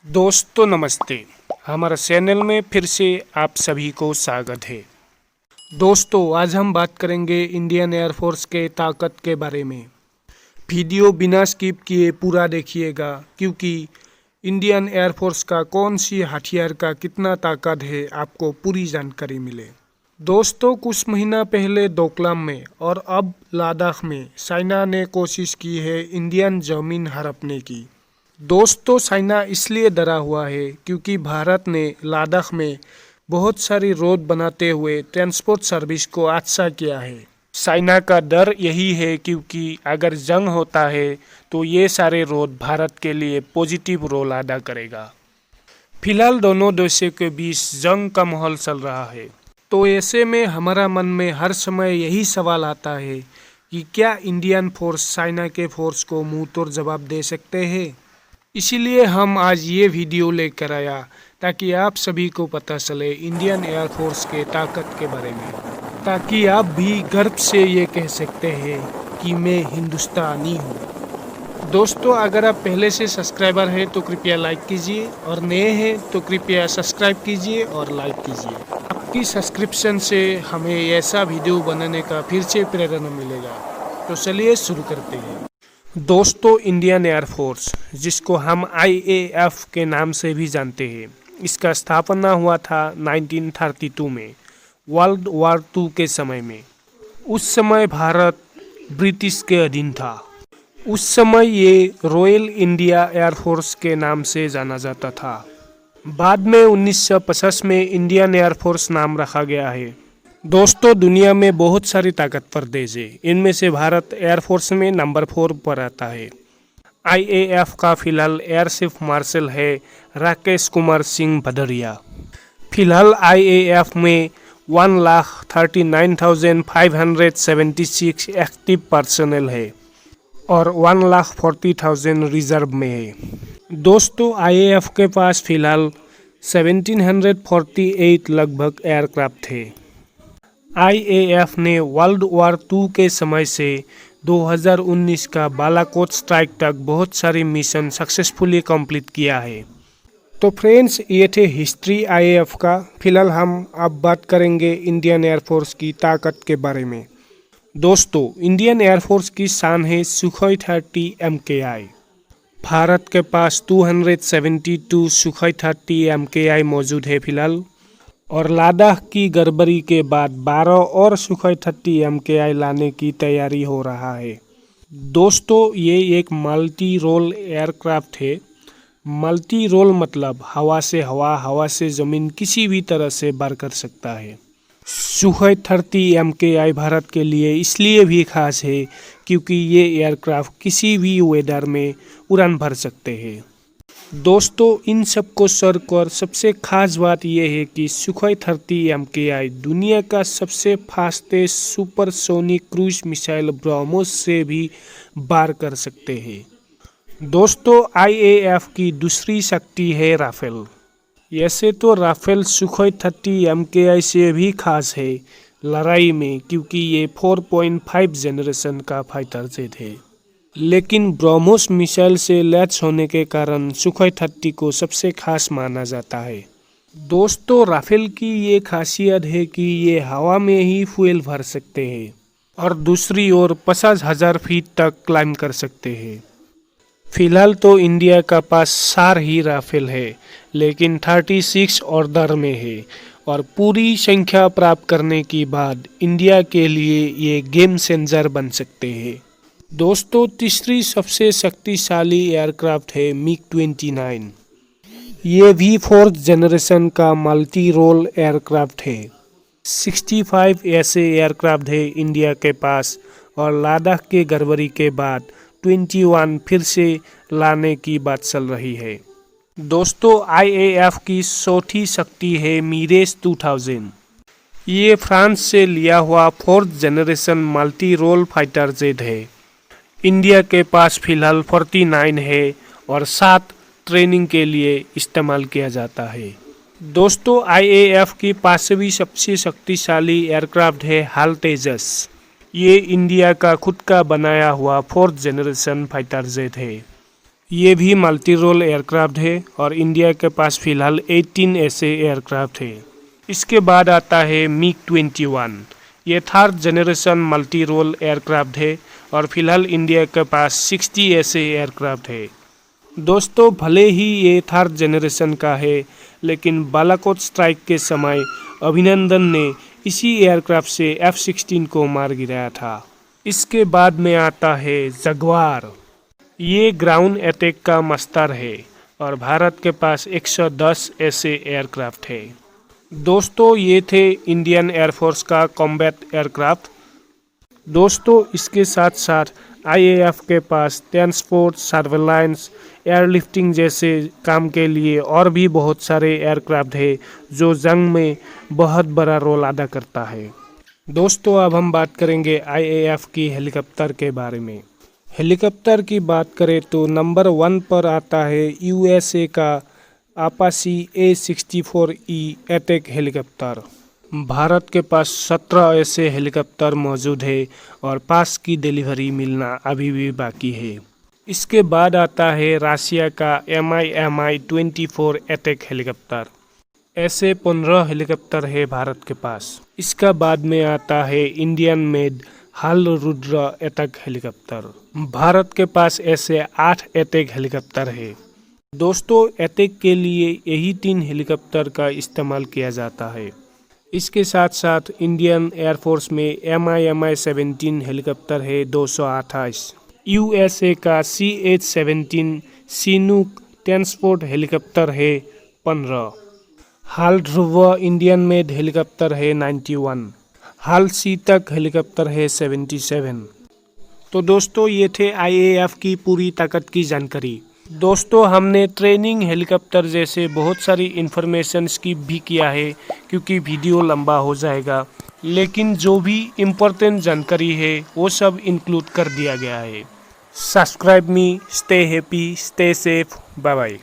दोस्तों नमस्ते। हमारे चैनल में फिर से आप सभी को स्वागत है। दोस्तों आज हम बात करेंगे इंडियन एयरफोर्स के ताकत के बारे में। वीडियो बिना स्किप किए पूरा देखिएगा क्योंकि इंडियन एयरफोर्स का कौन सी हथियार का कितना ताकत है आपको पूरी जानकारी मिले। दोस्तों कुछ महीना पहले डोकलाम में और अब लद्दाख में चाइना ने कोशिश की है इंडियन जमीन हड़पने की। दोस्तों चाइना इसलिए डरा हुआ है क्योंकि भारत ने लद्दाख में बहुत सारी रोड बनाते हुए ट्रांसपोर्ट सर्विस को अच्छा किया है। चाइना का डर यही है क्योंकि अगर जंग होता है तो ये सारे रोड भारत के लिए पॉजिटिव रोल अदा करेगा। फिलहाल दोनों देशों के बीच जंग का माहौल चल रहा है, तो ऐसे में हमारा मन में हर समय यही सवाल आता है कि क्या इंडियन फोर्स चाइना के फोर्स को मुंह तोड़ जवाब दे सकते हैं। इसीलिए हम आज ये वीडियो लेकर आया ताकि आप सभी को पता चले इंडियन एयरफोर्स के ताकत के बारे में, ताकि आप भी गर्व से ये कह सकते हैं कि मैं हिंदुस्तानी हूँ। दोस्तों अगर आप पहले से सब्सक्राइबर हैं तो कृपया लाइक कीजिए और नए हैं तो कृपया सब्सक्राइब कीजिए और लाइक कीजिए। आपकी सब्सक्रिप्शन से हमें ऐसा वीडियो बनाने का फिर से प्रेरणा मिलेगा। तो चलिए शुरू करते हैं। दोस्तों इंडियन एयरफोर्स, जिसको हम IAF के नाम से भी जानते हैं, इसका स्थापना हुआ था 1932 में वर्ल्ड वॉर 2 के समय में। उस समय भारत ब्रिटिश के अधीन था। उस समय ये रॉयल इंडिया एयरफोर्स के नाम से जाना जाता था। बाद में 1950 में इंडियन एयरफोर्स नाम रखा गया है। दोस्तों दुनिया में बहुत सारी ताकतवर देश है, इनमें से भारत एयरफोर्स में नंबर 4 पर आता है। IAF का फिलहाल एयर चीफ मार्शल है राकेश कुमार सिंह भदौरिया। फिलहाल IAF में 1,39,576 एक्टिव पर्सनल है और 1,40,000 रिजर्व में है। दोस्तों IAF के पास फिलहाल 1748 लगभग एयरक्राफ्ट थे। IAF ने वर्ल्ड वॉर 2 के समय से 2019 का बालाकोट स्ट्राइक तक बहुत सारे मिशन सक्सेसफुली कंप्लीट किया है। तो फ्रेंड्स ये थे हिस्ट्री IAF का। फिलहाल हम अब बात करेंगे इंडियन एयरफोर्स की ताकत के बारे में। दोस्तों इंडियन एयरफोर्स की शान है सुखोई 30 MKI। भारत के पास 272 सुखोई 30 MKI मौजूद है फिलहाल, और लद्दाख की गड़बड़ी के बाद 12 और सुखोई 30 MKI लाने की तैयारी हो रहा है। दोस्तों ये एक मल्टी रोल एयरक्राफ्ट है। मल्टी रोल मतलब हवा से हवा, हवा से ज़मीन, किसी भी तरह से बार कर सकता है। सुखोई 30 MKI भारत के लिए इसलिए भी खास है क्योंकि ये एयरक्राफ्ट किसी भी वेदर में उड़ान भर सकते हैं। दोस्तों इन सब को छोड़कर सबसे खास बात यह है कि सुखोई 30 MKI दुनिया का सबसे fastest supersonic cruise missile BrahMos से भी वार कर सकते हैं। दोस्तों IAF की दूसरी शक्ति है राफेल। ऐसे तो राफेल सुखोई 30 MKI से भी खास है लड़ाई में क्योंकि ये 4.5 जनरेशन का फाइटर जेट है, लेकिन ब्रह्मोस मिसाइल से लैस होने के कारण सुखोई 30 को सबसे खास माना जाता है। दोस्तों राफेल की ये खासियत है कि ये हवा में ही फ्यूल भर सकते हैं और दूसरी ओर 50,000 फीट तक क्लाइम कर सकते हैं। फिलहाल तो इंडिया का पास 4 ही राफेल है, लेकिन 36 ऑर्डर में है और पूरी संख्या प्राप्त करने के बाद इंडिया के लिए ये गेम चेंजर बन सकते हैं। दोस्तों तीसरी सबसे शक्तिशाली एयरक्राफ्ट है MiG-29। ये भी 4th जनरेशन का मल्टी रोल एयरक्राफ्ट है। 65 ऐसे एयरक्राफ्ट है इंडिया के पास और लद्दाख के गड़बड़ी के बाद 21 फिर से लाने की बात चल रही है। दोस्तों IAF की चौथी शक्ति है मिरेज 2000। ये फ्रांस से लिया हुआ 4th generation multi role fighter jet है। इंडिया के पास फिलहाल 49 है और 7 ट्रेनिंग के लिए इस्तेमाल किया जाता है। दोस्तों IAF की 5वीं सबसे शक्तिशाली एयरक्राफ्ट है हाल तेजस। ये इंडिया का खुद का बनाया हुआ 4th जनरेशन फाइटर जेट है। ये भी मल्टी रोल एयरक्राफ्ट है और इंडिया के पास फिलहाल 18 ऐसे एयरक्राफ्ट है। इसके बाद आता है MiG-21। ये third generation multi role aircraft है और फिलहाल इंडिया के पास 60 ऐसे एयरक्राफ्ट है। दोस्तों, भले ही ये थर्ड जनरेशन का है, लेकिन बालाकोट स्ट्राइक के समय अभिनंदन ने इसी एयरक्राफ्ट से F-16 को मार गिराया था। इसके बाद में आता है जगुआर। ये ग्राउंड अटैक का मास्टर है और भारत के पास 110 ऐसे एयरक्राफ्ट है। दोस्तों, ये थे इंडियन एयरफोर्स का कॉम्बैट एयरक्राफ्ट। दोस्तों, इसके साथ साथ IAF के पास ट्रांसपोर्ट, सर्वेलांस, एयरलिफ्टिंग जैसे काम के लिए और भी बहुत सारे एयरक्राफ्ट है जो जंग में बहुत बड़ा रोल अदा करता है। दोस्तों, अब हम बात करेंगे IAF की हेलीकॉप्टर के बारे में। हेलीकॉप्टर की बात करें तो नंबर 1 पर आता है USA का Apache A64E attack helicopter. Bharat के पास 17 ऐसे हेलीकॉप्टर मौजूद है और 5 की डिलीवरी मिलना अभी भी बाकी है। इसके बाद आता है रशिया का Mi-24 अटैक हेलीकॉप्टर। ऐसे 15 हेलीकॉप्टर है भारत के पास। इसका बाद में आता है इंडियन मेड हाल रुद्र अटैक हेलीकॉप्टर। भारत के पास ऐसे 8 अटैक हेलीकॉप्टर है। दोस्तों, अटैक के लिए यही 3 हेलीकॉप्टर का इस्तेमाल किया जाता है। इसके साथ साथ इंडियन एयरफोर्स में Mi-17 हेलीकॉप्टर है 228। USA का CH-17 चिनूक ट्रांसपोर्ट हेलीकॉप्टर है 15। हाल ध्रुव इंडियन मेड हेलीकॉप्टर है 91। हाल सीतक हेलीकॉप्टर है 77। तो दोस्तों, ये थे IAF की पूरी ताकत की जानकारी। दोस्तों, हमने ट्रेनिंग, हेलीकॉप्टर जैसे बहुत सारी इन्फॉर्मेशन स्किप भी किया है क्योंकि वीडियो लंबा हो जाएगा, लेकिन जो भी इम्पोर्टेंट जानकारी है वो सब इंक्लूड कर दिया गया है। Subscribe me, stay happy, stay safe, bye bye.